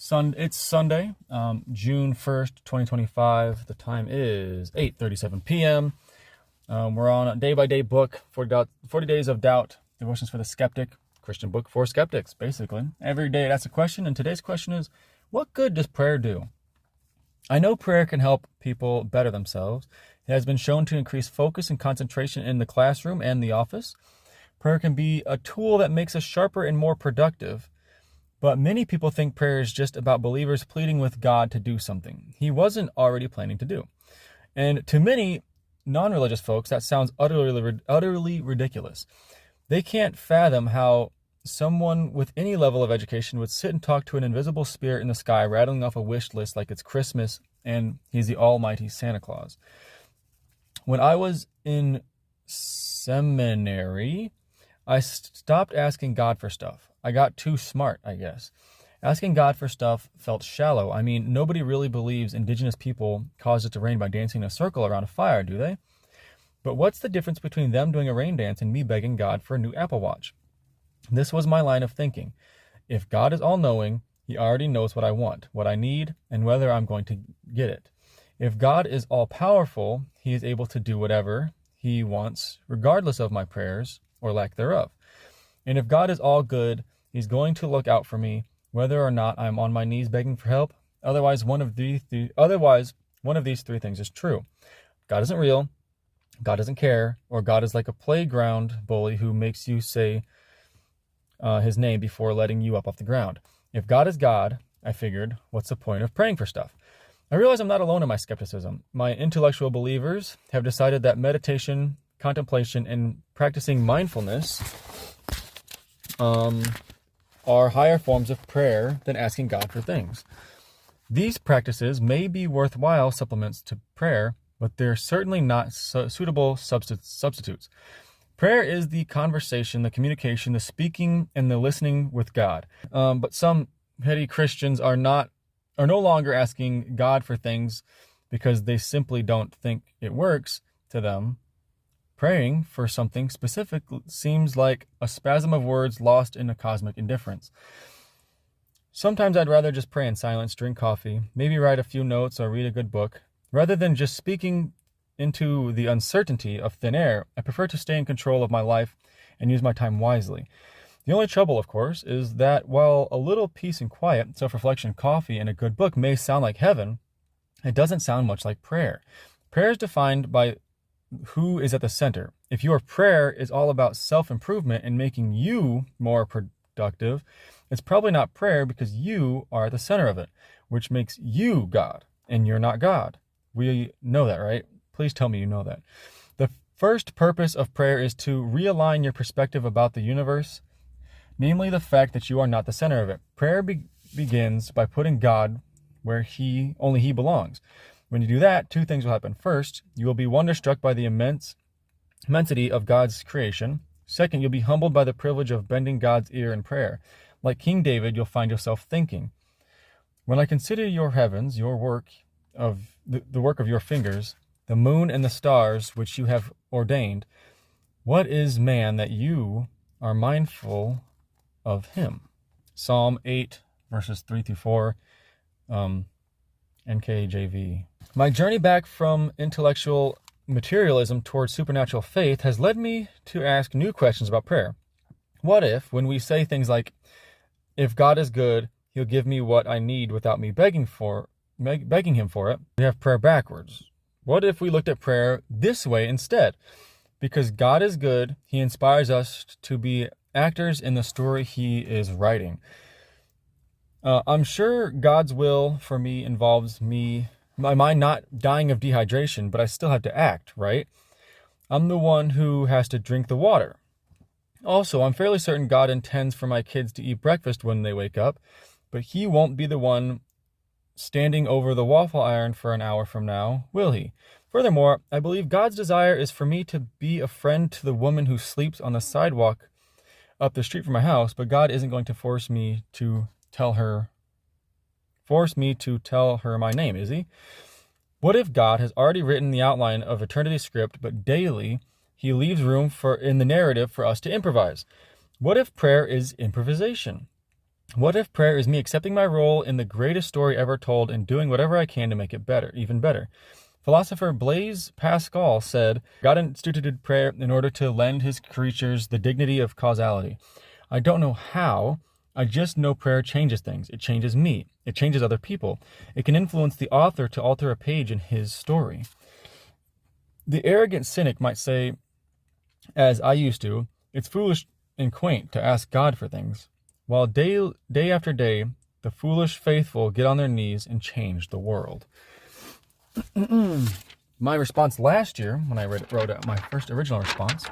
It's Sunday, June 1st, 2025. The time is 8:37 p.m. We're on a day-by-day book, 40 Days of Doubt, Devotions for the Skeptic, Christian book for skeptics, basically. Every day that's a question, and today's question is, what good does prayer do? I know prayer can help people better themselves. It has been shown to increase focus and concentration in the classroom and the office. Prayer can be a tool that makes us sharper and more productive. But many people think prayer is just about believers pleading with God to do something He wasn't already planning to do. And to many non-religious folks, that sounds utterly ridiculous. They can't fathom how someone with any level of education would sit and talk to an invisible spirit in the sky, rattling off a wish list like it's Christmas and he's the almighty Santa Claus. When I was in seminary, I stopped asking God for stuff. I got too smart, I guess. Asking God for stuff felt shallow. I mean, nobody really believes indigenous people caused it to rain by dancing in a circle around a fire, do they? But what's the difference between them doing a rain dance and me begging God for a new Apple Watch? This was my line of thinking. If God is all-knowing, He already knows what I want, what I need, and whether I'm going to get it. If God is all-powerful, He is able to do whatever He wants, regardless of my prayers or lack thereof. And if God is all good, He's going to look out for me, whether or not I'm on my knees begging for help. Otherwise, one of these three things is true. God isn't real, God doesn't care, or God is like a playground bully who makes you say His name before letting you up off the ground. If God is God, I figured, what's the point of praying for stuff? I realize I'm not alone in my skepticism. My intellectual believers have decided that meditation, contemplation, and practicing mindfulness are higher forms of prayer than asking God for things. These practices may be worthwhile supplements to prayer, but they're certainly not suitable substitutes. Prayer is the conversation, the communication, the speaking, and the listening with God. But some heady Christians are no longer asking God for things because they simply don't think it works to them. Praying for something specific seems like a spasm of words lost in a cosmic indifference. Sometimes I'd rather just pray in silence, drink coffee, maybe write a few notes or read a good book. Rather than just speaking into the uncertainty of thin air, I prefer to stay in control of my life and use my time wisely. The only trouble, of course, is that while a little peace and quiet, self-reflection, coffee, and a good book may sound like heaven, it doesn't sound much like prayer. Prayer is defined by who is at the center. If your prayer is all about self-improvement and making you more productive, it's probably not prayer because you are at the center of it, which makes you God, and you're not God. We know that, right? Please tell me you know that. The first purpose of prayer is to realign your perspective about the universe, namely the fact that you are not the center of it. Prayer begins by putting God where only He belongs. When you do that, two things will happen. First, you will be wonderstruck by the immensity of God's creation. Second, you'll be humbled by the privilege of bending God's ear in prayer. Like King David, you'll find yourself thinking, when I consider your heavens, your work of the work of your fingers, the moon and the stars which you have ordained, what is man that you are mindful of him? Psalm 8, verses 3-4, NKJV. My journey back from intellectual materialism towards supernatural faith has led me to ask new questions about prayer. What if, when we say things like, if God is good, He'll give me what I need without me begging Him for it, we have prayer backwards? What if we looked at prayer this way instead? Because God is good, He inspires us to be actors in the story He is writing. I'm sure God's will for me involves my mind not dying of dehydration, but I still have to act, right? I'm the one who has to drink the water. Also, I'm fairly certain God intends for my kids to eat breakfast when they wake up, but He won't be the one standing over the waffle iron for an hour from now, will He? Furthermore, I believe God's desire is for me to be a friend to the woman who sleeps on the sidewalk up the street from my house, but God isn't going to force me to tell her my name, is He? What if God has already written the outline of eternity's script, but daily He leaves room in the narrative for us to improvise? What if prayer is improvisation? What if prayer is me accepting my role in the greatest story ever told and doing whatever I can to make it better, even better? Philosopher Blaise Pascal said, God instituted prayer in order to lend his creatures the dignity of causality. I don't know how. I just know prayer changes things. It changes me. It changes other people. It can influence the author to alter a page in his story. The arrogant cynic might say, as I used to, it's foolish and quaint to ask God for things, while day after day, the foolish faithful get on their knees and change the world. My response last year, when I wrote out my first original response,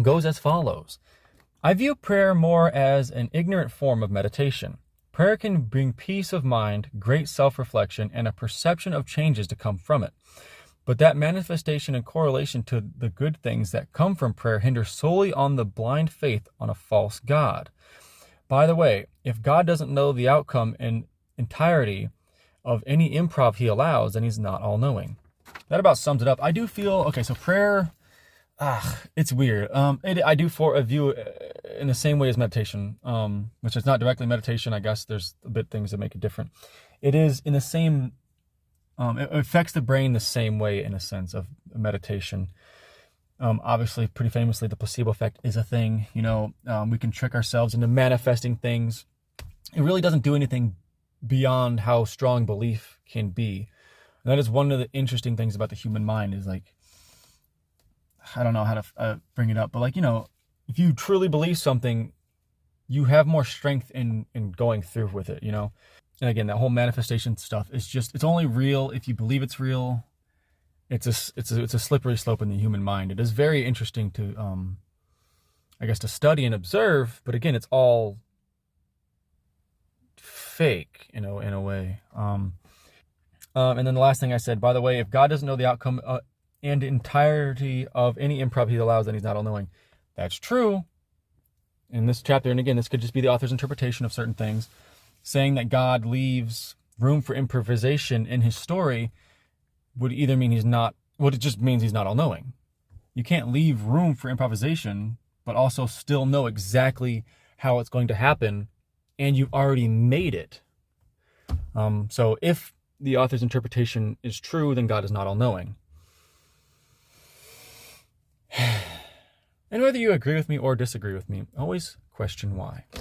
goes as follows. I view prayer more as an ignorant form of meditation. Prayer can bring peace of mind, great self-reflection, and a perception of changes to come from it. But that manifestation and correlation to the good things that come from prayer hinder solely on the blind faith on a false God. By the way, if God doesn't know the outcome in entirety of any improv he allows, then he's not all-knowing. That about sums it up. I do feel, okay, so prayer, it's weird. I do view it in the same way as meditation, which is not directly meditation. I guess there's a bit things that make it different. It is in the same, it affects the brain the same way in a sense of meditation. Obviously, pretty famously, the placebo effect is a thing. We can trick ourselves into manifesting things. It really doesn't do anything beyond how strong belief can be. And that is one of the interesting things about the human mind is like, I don't know how to bring it up, but if you truly believe something, you have more strength in going through with it, And again, that whole manifestation stuff is it's only real if you believe it's real. It's a slippery slope in the human mind. It is very interesting to, to study and observe, but again, it's all fake, in a way. And then the last thing I said, by the way, if God doesn't know the outcome and entirety of any improv he allows, then he's not all-knowing. That's true in this chapter. And again, this could just be the author's interpretation of certain things. Saying that God leaves room for improvisation in his story would either mean it just means he's not all-knowing. You can't leave room for improvisation, but also still know exactly how it's going to happen, and you've already made it. So if the author's interpretation is true, then God is not all-knowing. And whether you agree with me or disagree with me, always question why.